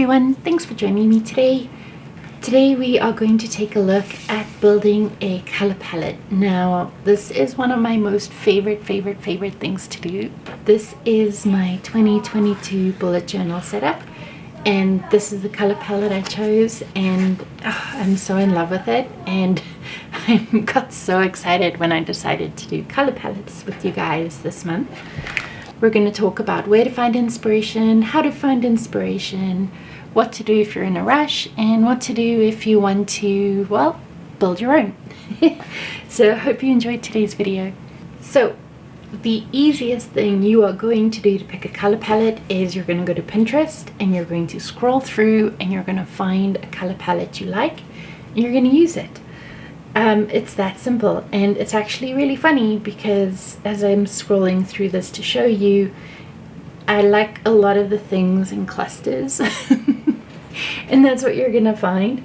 everyone, thanks for joining me today. Today we are going to take a look at building a color palette. Now this is one of my most favorite things to do. This is my 2022 bullet journal setup, and this is the color palette I chose, and I'm so in love with it, and I got so excited when I decided to do color palettes with you guys this month. We're going to talk about where to find inspiration, how to find inspiration, what to do if you're in a rush, and what to do if you want to, well, build your own. So I hope you enjoyed today's video. So the easiest thing you are going to do to pick a color palette is you're going to go to Pinterest and you're going to scroll through and you're going to find a color palette you like and you're going to use it. It's that simple, and it's actually really funny because as I'm scrolling through this to show you, I like a lot of the things in clusters and that's what you're gonna find.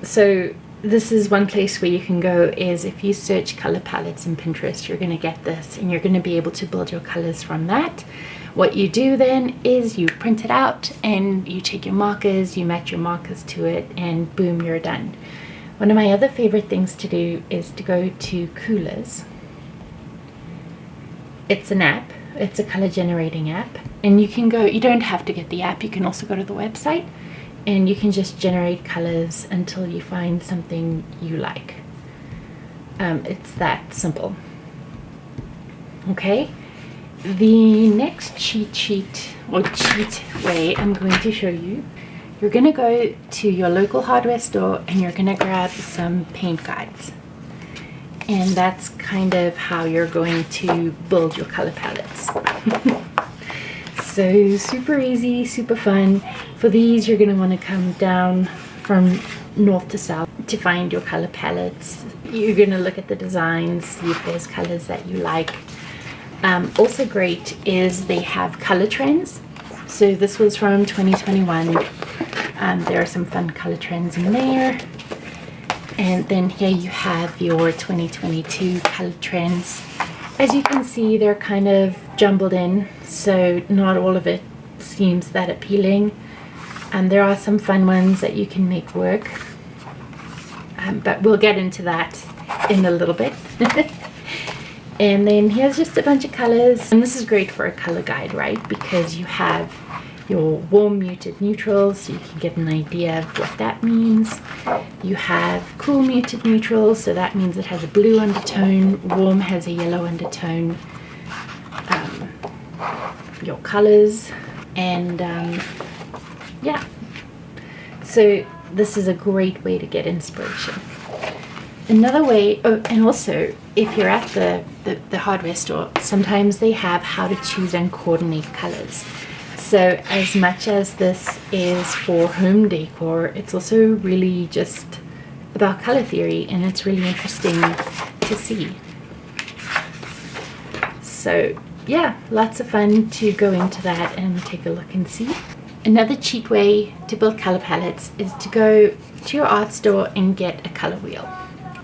So this is one place where you can go, is if you search color palettes in Pinterest, you're gonna get this and you're gonna be able to build your colors from that. What you do then is you print it out and you take your markers, you match your markers to it, and boom, you're done. One of my other favorite things to do is to go to Coolors. It's an app, it's a color generating app, and you can go, you don't have to get the app, you can also go to the website and you can just generate colors until you find something you like. It's that simple. Okay, the next cheat way I'm going to show you, you're going to go to your local hardware store and you're going to grab some paint guides. And that's kind of how you're going to build your color palettes. So super easy, super fun. For these, you're going to want to come down from north to south to find your color palettes. You're going to look at the designs, see if there's colors that you like. Also great is they have color trends. So this was from 2021. There are some fun color trends in there. And then here you have your 2022 color trends. As you can see, they're kind of jumbled in, so not all of it seems that appealing. And there are some fun ones that you can make work. But we'll get into that in a little bit. And then here's just a bunch of colors. And this is great for a color guide, right? Because you have your warm muted neutrals, so you can get an idea of what that means. You have cool muted neutrals, so that means it has a blue undertone. Warm has a yellow undertone. Your colors, and yeah, so this is a great way to get inspiration. Another way, oh, and also if you're at the hardware store, sometimes they have how to choose and coordinate colors. So as much as this is for home decor, it's also really just about color theory, and it's really interesting to see. So yeah, lots of fun to go into that and take a look and see. Another cheat way to build color palettes is to go to your art store and get a color wheel.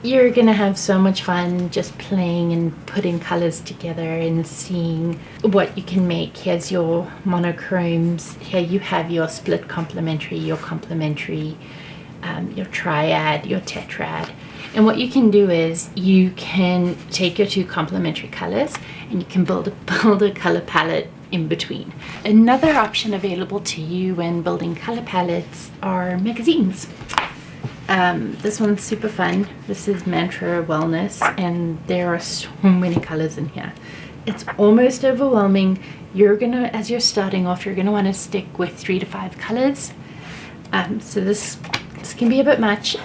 You're gonna have so much fun just playing and putting colors together and seeing what you can make. Here's your monochromes. Here you have your split complementary, your complementary, your triad, your tetrad. And what you can do is you can take your two complementary colors and you can build a color palette in between. Another option available to you when building color palettes are magazines. This one's super fun. This is Mantra Wellness, and there are so many colors in here. It's almost overwhelming. You're gonna, as you're starting off, you're gonna want to stick with 3 to 5 colors. So this can be a bit much,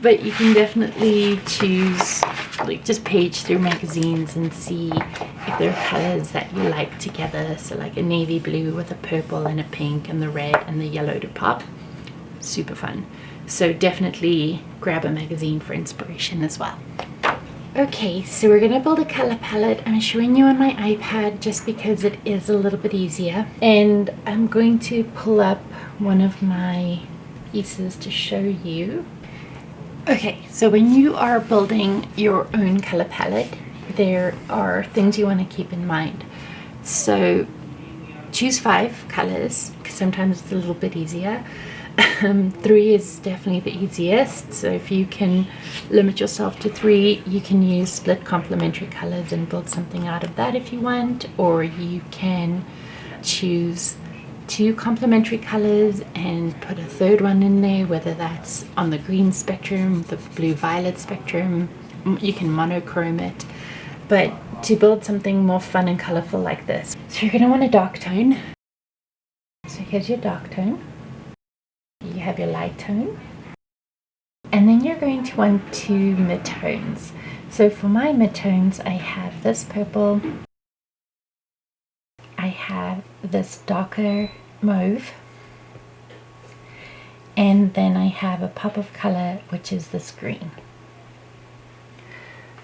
but you can definitely choose, like, just page through magazines and see if there are colors that you like together. So like a navy blue with a purple and a pink and the red and the yellow to pop. Super fun. So definitely grab a magazine for inspiration as well. Okay, so we're gonna build a color palette. I'm showing you on my iPad just because it is a little bit easier. And I'm going to pull up one of my pieces to show you. Okay, so when you are building your own color palette, there are things you want to keep in mind. So choose 5 colors because sometimes it's a little bit easier. 3 is definitely the easiest, so if you can limit yourself to 3, you can use split complementary colors and build something out of that if you want, or you can choose 2 complementary colors and put a third one in there, whether that's on the green spectrum, the blue-violet spectrum. You can monochrome it, but to build something more fun and colorful like this, so you're going to want a dark tone. So here's your dark tone. You have your light tone, and then you're going to want 2 midtones. So for my midtones, I have this purple, I have this darker mauve, and then I have a pop of color, which is this green.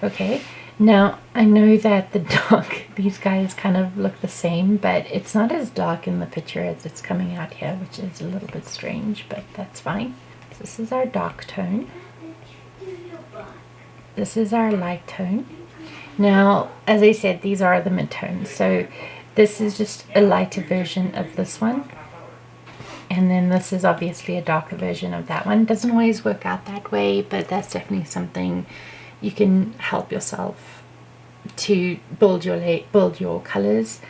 Okay, now I know that the dark, these guys kind of look the same, but it's not as dark in the picture as it's coming out here, which is a little bit strange, but that's fine. So this is our dark tone. This is our light tone. Now, as I said, these are the midtones. So this is just a lighter version of this one. And then this is obviously a darker version of that one. Doesn't always work out that way, but that's definitely something you can help yourself to build your colors.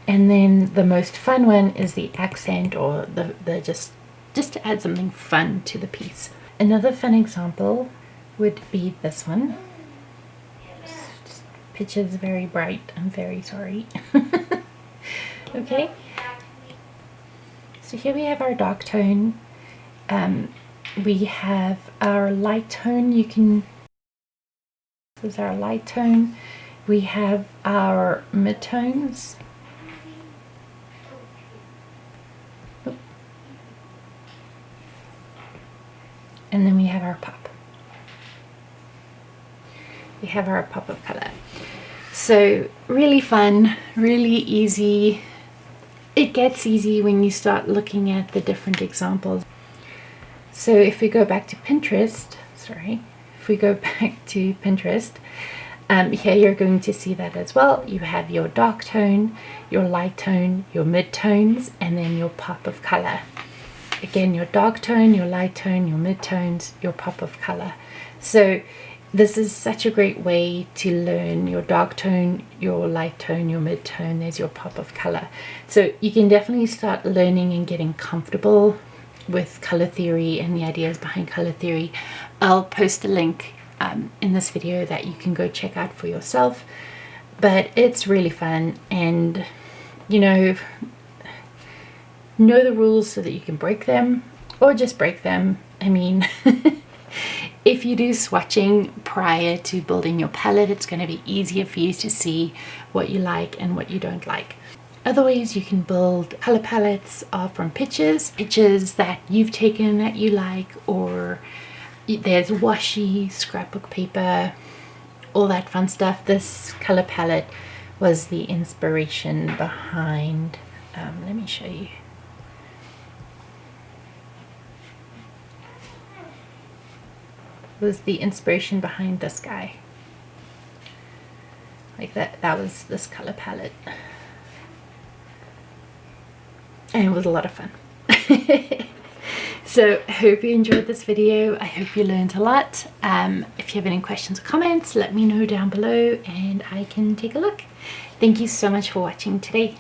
And then the most fun one is the accent, or the just to add something fun to the piece. Another fun example would be this one. This picture is very bright. I'm very sorry. Okay. So here we have our dark tone. We have our light tone. This is our light tone. We have our midtones. And then we have our pop. We have our pop of color. So really fun, really easy. It gets easy when you start looking at the different examples. So if we go back to Pinterest, here you're going to see that as well. You have your dark tone, your light tone, your mid-tones, and then your pop of color. Again, your dark tone, your light tone, your mid-tones, your pop of color. So this is such a great way to learn your dark tone, your light tone, your mid-tone. There's your pop of color. So you can definitely start learning and getting comfortable with color theory and the ideas behind color theory. I'll post a link in this video that you can go check out for yourself, but it's really fun, and know the rules so that you can break them, or just break them. I mean, if you do swatching prior to building your palette, it's going to be easier for you to see what you like and what you don't like. Other ways you can build color palettes are from pictures that you've taken that you like, or there's washi, scrapbook paper, all that fun stuff. This color palette was the inspiration behind, let me show you. Was the inspiration behind this guy. Like that was this color palette. And it was a lot of fun. So I hope you enjoyed this video. I hope you learned a lot. If you have any questions or comments, let me know down below and I can take a look. Thank you so much for watching today.